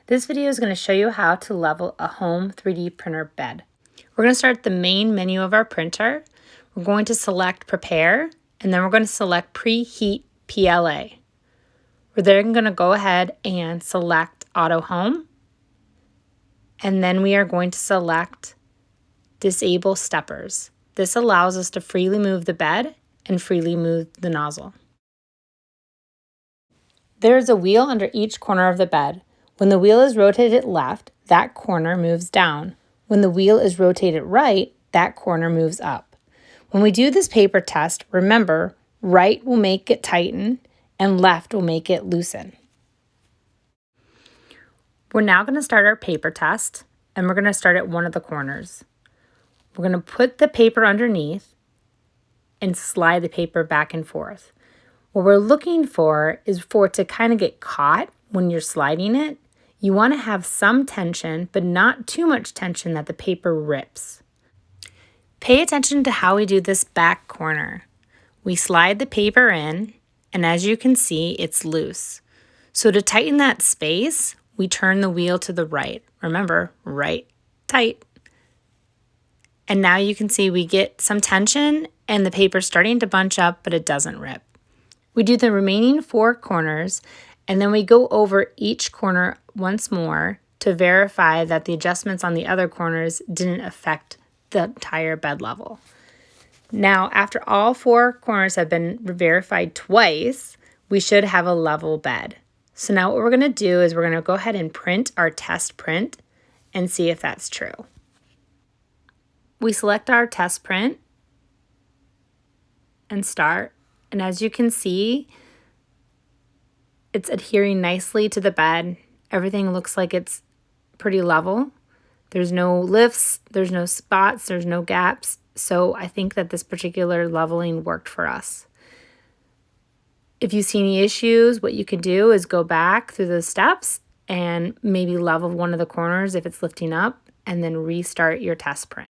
This video is going to show you how to level a home 3D printer bed. We're going to start the main menu of our printer. We're going to select Prepare, and then we're going to select Preheat PLA. We're then going to go ahead and select Auto Home, and then we are going to select Disable Steppers. This allows us to freely move the bed and freely move the nozzle. There is a wheel under each corner of the bed. When the wheel is rotated left, that corner moves down. When the wheel is rotated right, that corner moves up. When we do this paper test, remember, right will make it tighten and left will make it loosen. We're now going to start our paper test, and we're going to start at one of the corners. We're going to put the paper underneath and slide the paper back and forth. What we're looking for is for it to kind of get caught when you're sliding it. You want to have some tension, but not too much tension that the paper rips. Pay attention to how we do this back corner. We slide the paper in, and as you can see, it's loose. So to tighten that space, we turn the wheel to the right. Remember, right, tight. And now you can see we get some tension and the paper's starting to bunch up, but it doesn't rip. We do the remaining 4 corners, and then we go over each corner once more to verify that the adjustments on the other corners didn't affect the entire bed level. Now, after all 4 corners have been verified twice, we should have a level bed. So now what we're going to do is we're going to go ahead and print our test print and see if that's true. We select our test print and start. And as you can see, it's adhering nicely to the bed. Everything looks like it's pretty level. There's no lifts, there's no spots, there's no gaps. So I think that this particular leveling worked for us. If you see any issues, what you can do is go back through the steps and maybe level one of the corners if it's lifting up, and then restart your test print.